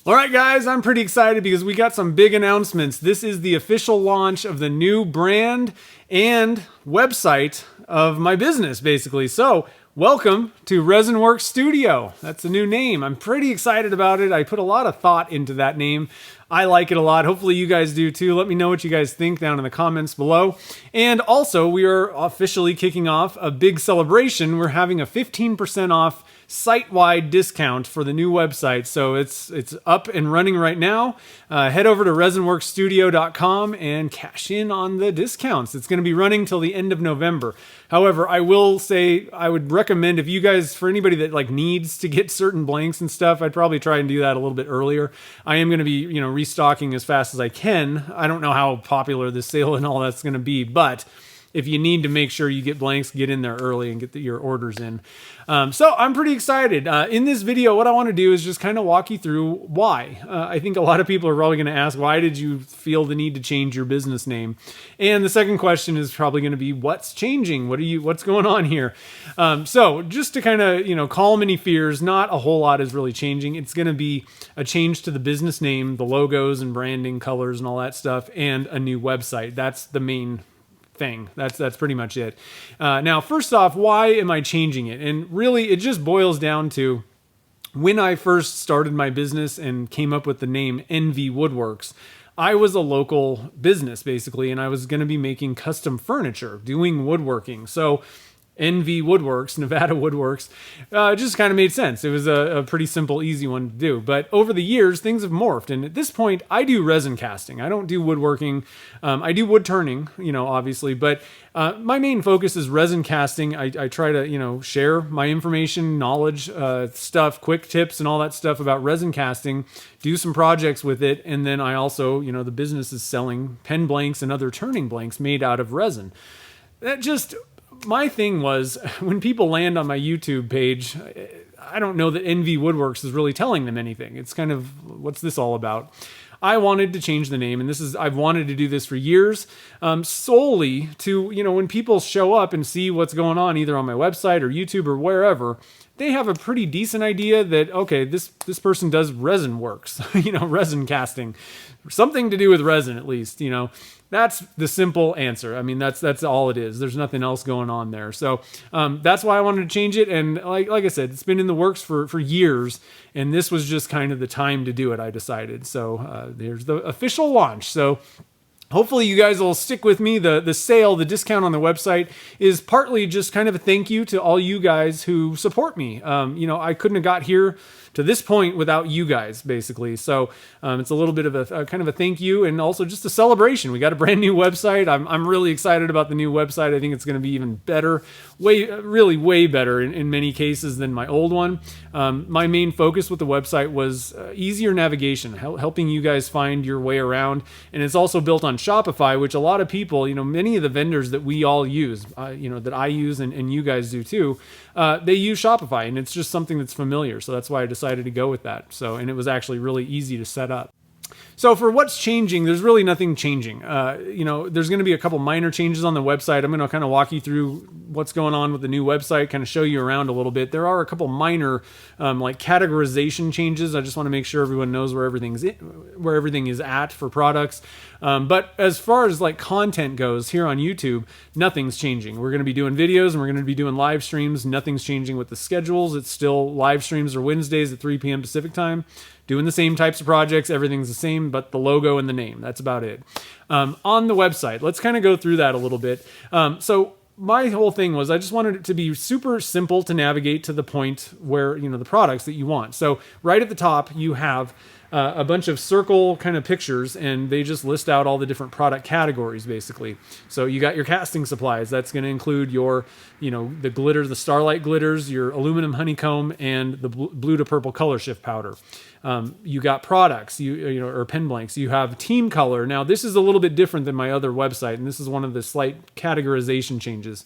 All right, guys, I'm pretty excited because we got some big announcements. This is the official launch of the new brand and website of my business, basically. So, welcome to ResinWorks Studio. That's the new name. I'm pretty excited about it. I put a lot of thought into that name. I like it a lot. Hopefully you guys do too. Let me know what you guys think down in the comments below. And also, we are officially kicking off a big celebration. We're having a 15% off site-wide discount for the new website. So it's up and running right now. Head over to resinworksstudio.com and cash in on the discounts. It's going to be running till the end of November. However, I will say I would recommend, if you guys, for anybody that like needs to get certain blanks and stuff, I'd probably try and do that a little bit earlier. I am going to be, restocking as fast as I can. I don't know how popular this sale and all that's going to be, but if you need to make sure you get blanks, get in there early and get your orders in. So I'm pretty excited. In this video, what I want to do is just kind of walk you through why. I think a lot of people are probably going to ask, why did you feel the need to change your business name? And the second question is probably going to be, what's changing? What's going on here? So just to kind of, calm any fears, not a whole lot is really changing. It's going to be a change to the business name, the logos and branding, colors and all that stuff, and a new website. That's the main thing. That's pretty much it. Now, first off, why am I changing it? And really, it just boils down to when I first started my business and came up with the name NV Woodworks. I was a local business basically, and I was going to be making custom furniture, doing woodworking. So NV Woodworks, Nevada Woodworks, just kind of made sense. It was a pretty simple, easy one to do. But over the years, things have morphed. And at this point, I do resin casting. I don't do woodworking. I do wood turning, obviously. But my main focus is resin casting. I try to, share my information, knowledge, stuff, quick tips and all that stuff about resin casting, do some projects with it. And then I also, the business is selling pen blanks and other turning blanks made out of resin. My thing was, when people land on my YouTube page, I don't know that NV Woodworks is really telling them anything. It's kind of, what's this all about? I wanted to change the name, and I've wanted to do this for years, solely to, when people show up and see what's going on either on my website or YouTube or wherever, they have a pretty decent idea that, okay, this person does resin works, resin casting, something to do with resin at least, That's the simple answer. I mean, that's all it is. There's nothing else going on there. So that's why I wanted to change it. And like I said, it's been in the works for years. And this was just kind of the time to do it, I decided. So there's the official launch. So hopefully you guys will stick with me. The sale, the discount on the website is partly just kind of a thank you to all you guys who support me. I couldn't have got here to this point without you guys, basically. So it's a little bit of a kind of a thank you, and also just a celebration. We got a brand new website. I'm really excited about the new website. I think it's going to be even better, really way better in many cases than my old one. My main focus with the website was easier navigation, helping you guys find your way around. And it's also built on Shopify, which a lot of people, many of the vendors that we all use, that I use and you guys do too, they use Shopify, and it's just something that's familiar. So that's why I decided to go with that. And it was actually really easy to set up. So for what's changing, there's really nothing changing. There's going to be a couple minor changes on the website. I'm going to kind of walk you through what's going on with the new website, kind of show you around a little bit. There are a couple minor like categorization changes. I just want to make sure everyone knows where everything is at for products. But as far as like content goes here on YouTube, nothing's changing. We're going to be doing videos and we're going to be doing live streams. Nothing's changing with the schedules. It's still live streams are Wednesdays at 3 p.m. Pacific time. Doing the same types of projects, everything's the same, but the logo and the name, that's about it. On the website, let's kind of go through that a little bit. So my whole thing was I just wanted it to be super simple to navigate to the point where, the products that you want. So right at the top, you have a bunch of circle kind of pictures, and they just list out all the different product categories, basically. So you got your casting supplies. That's going to include your, the glitter, the Starlight glitters, your aluminum honeycomb, and the blue to purple color shift powder. You got products, or pen blanks. You have team color. Now, this is a little bit different than my other website, and this is one of the slight categorization changes.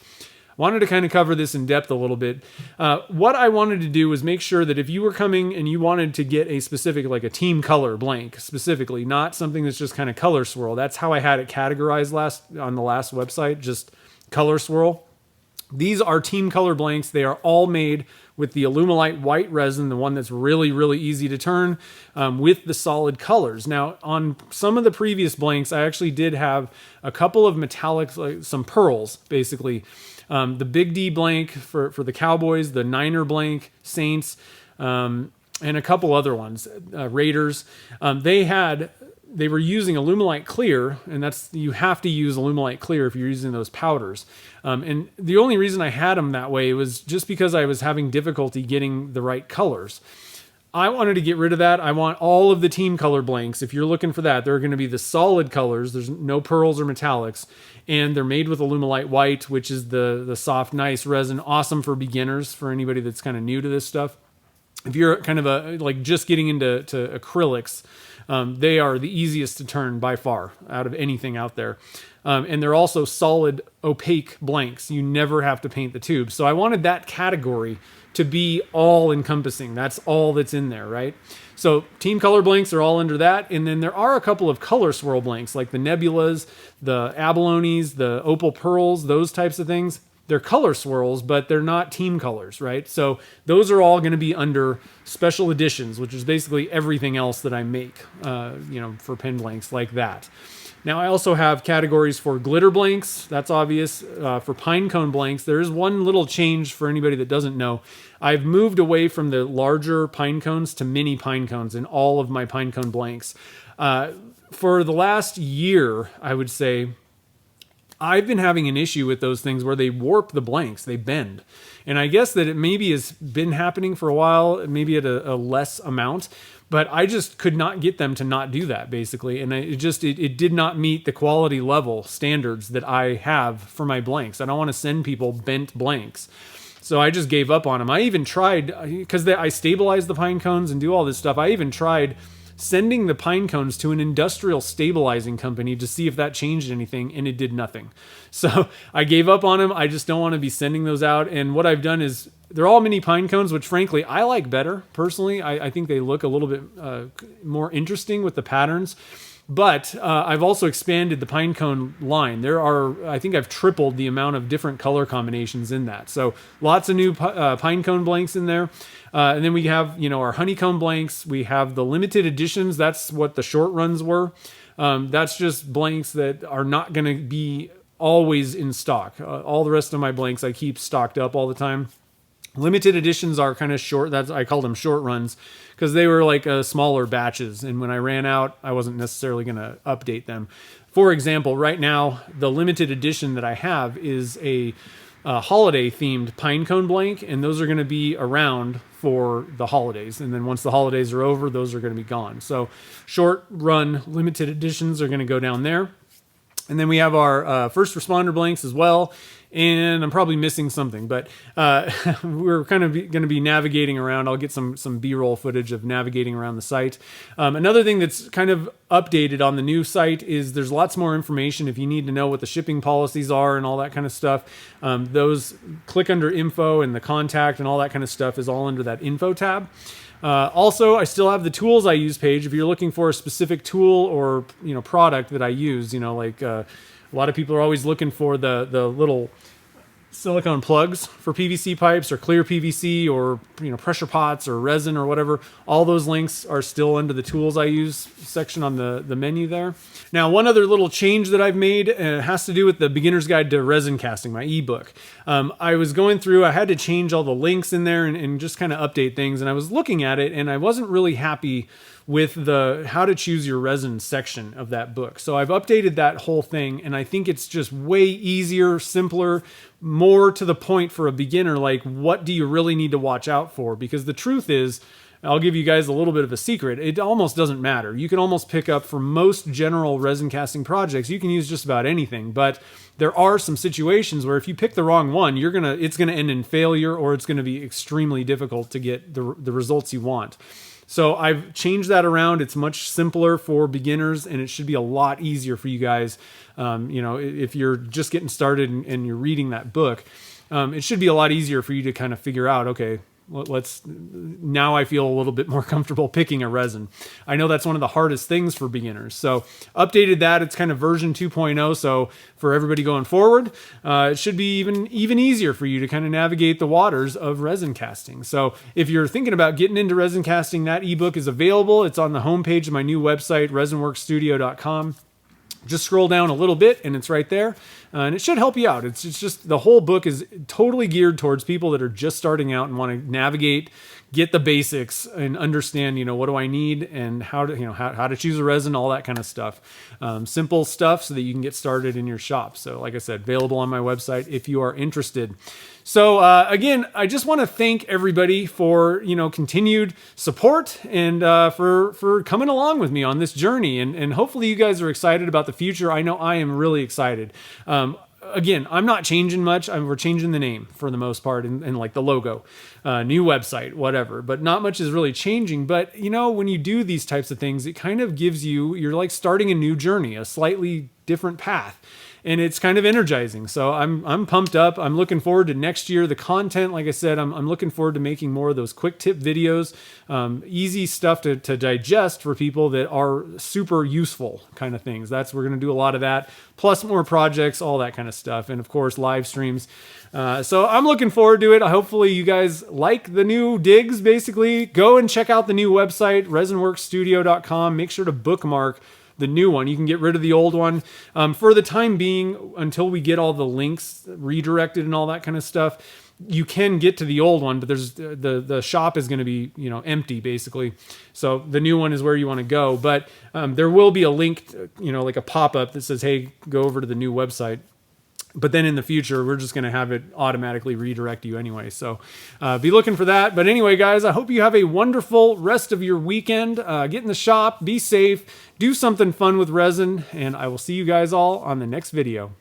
Wanted to kind of cover this in depth a little bit. What I wanted to do was make sure that if you were coming and you wanted to get a specific, like a team color blank specifically, not something that's just kind of color swirl. That's how I had it categorized on the last website, just color swirl. These are team color blanks. They are all made with the Alumilite white resin, the one that's really, really easy to turn, with the solid colors. Now, on some of the previous blanks, I actually did have a couple of metallics, like some pearls, basically. The Big D blank for the Cowboys, the Niner blank, Saints, and a couple other ones, Raiders. They were using Alumilite clear, and you have to use Alumilite clear if you're using those powders. And the only reason I had them that way was just because I was having difficulty getting the right colors. I wanted to get rid of that. I want all of the team color blanks. If you're looking for that, they're going to be the solid colors. There's no pearls or metallics, and they're made with Alumilite white, which is the soft, nice resin. Awesome for beginners, for anybody that's kind of new to this stuff. If you're kind of just getting into acrylics, they are the easiest to turn by far out of anything out there. And they're also solid, opaque blanks. You never have to paint the tube. So I wanted that category to be all encompassing. That's all that's in there, right? So team color blanks are all under that. And then there are a couple of color swirl blanks, like the nebulas, the abalones, the opal pearls, those types of things. They're color swirls, but they're not team colors, right? So those are all going to be under special editions, which is basically everything else that I make, for pen blanks like that. Now, I also have categories for glitter blanks. That's obvious. For pine cone blanks, there is one little change for anybody that doesn't know. I've moved away from the larger pine cones to mini pine cones in all of my pine cone blanks. For the last year, I would say, I've been having an issue with those things where they warp the blanks, they bend. And I guess that it maybe has been happening for a while, maybe at a less amount, but I just could not get them to not do that, basically. And it did not meet the quality level standards that I have for my blanks. I don't want to send people bent blanks. So I just gave up on them. I even tried, because I stabilize the pine cones and do all this stuff, I even tried sending the pine cones to an industrial stabilizing company to see if that changed anything, and it did nothing. So I gave up on them. I just don't want to be sending those out. And what I've done is, they're all mini pine cones, which frankly I like better personally. I think they look a little bit more interesting with the patterns. But I've also expanded the pine cone line. I think I've tripled the amount of different color combinations in that. So lots of new pine cone blanks in there. And then we have, our honeycomb blanks. We have the limited editions. That's what the short runs were. That's just blanks that are not going to be always in stock. All the rest of my blanks I keep stocked up all the time. Limited editions are kind of short. I call them short runs because they were like smaller batches. And when I ran out, I wasn't necessarily going to update them. For example, right now, the limited edition that I have is a holiday themed pine cone blank. And those are going to be around for the holidays. And then once the holidays are over, those are going to be gone. So short run limited editions are going to go down there. And then we have our first responder blanks as well. And I'm probably missing something, but we're kind of going to be navigating around. I'll get some B-roll footage of navigating around the site. Another thing that's kind of updated on the new site is there's lots more information if you need to know what the shipping policies are and all that kind of stuff. Those click under info, and the contact and all that kind of stuff is all under that info tab. Also, I still have the tools I use page. If you're looking for a specific tool or product that I use, a lot of people are always looking for the little silicone plugs for PVC pipes or clear PVC or pressure pots or resin or whatever. All those links are still under the tools I use section on the menu there. Now, one other little change that I've made has to do with the Beginner's Guide to Resin Casting, my ebook. I was going through, I had to change all the links in there and just kind of update things. And I was looking at it and I wasn't really happy with the how to choose your resin section of that book. So I've updated that whole thing, and I think it's just way easier, simpler, more to the point for a beginner. Like, what do you really need to watch out for? Because the truth is, I'll give you guys a little bit of a secret. It almost doesn't matter. You can almost pick up for most general resin casting projects. You can use just about anything, but there are some situations where if you pick the wrong one, it's gonna end in failure, or it's gonna be extremely difficult to get the results you want. So I've changed that around. It's much simpler for beginners, and it should be a lot easier for you guys. If you're just getting started and you're reading that book, it should be a lot easier for you to kind of figure out, okay, now I feel a little bit more comfortable picking a resin. I know that's one of the hardest things for beginners. So updated that. It's kind of version 2.0. So for everybody going forward, it should be even easier for you to kind of navigate the waters of resin casting. So if you're thinking about getting into resin casting, that ebook is available. It's on the homepage of my new website, resinworksstudio.com. Just scroll down a little bit and it's right there, and it should help you out. It's just, the whole book is totally geared towards people that are just starting out and want to navigate, get the basics, and understand, what do I need and how to choose a resin, all that kind of stuff. Simple stuff so that you can get started in your shop. So like I said, available on my website if you are interested. So again, I just want to thank everybody for continued support and for coming along with me on this journey, and hopefully you guys are excited about the future. I know I am really excited. Again, I'm not changing much. We're changing the name for the most part, and like the logo, new website, whatever. But not much is really changing. But when you do these types of things, it kind of gives you're like starting a new journey, a slightly different path. And it's kind of energizing. So I'm pumped up. I'm looking forward to next year. The content, like I said, I'm looking forward to making more of those quick tip videos, easy stuff to digest for people that are super useful kind of things. We're going to do a lot of that, plus more projects, all that kind of stuff. And of course, live streams. So I'm looking forward to it. Hopefully you guys like the new digs. Basically, go and check out the new website, resinworksstudio.com. Make sure to bookmark the new one. You can get rid of the old one for the time being until we get all the links redirected and all that kind of stuff. You can get to the old one, but there's the shop is going to be empty basically. So the new one is where you want to go. But there will be a link, like a pop-up that says, "Hey, go over to the new website." But then in the future, we're just going to have it automatically redirect you anyway. So be looking for that. But anyway, guys, I hope you have a wonderful rest of your weekend. Get in the shop, be safe, do something fun with resin, and I will see you guys all on the next video.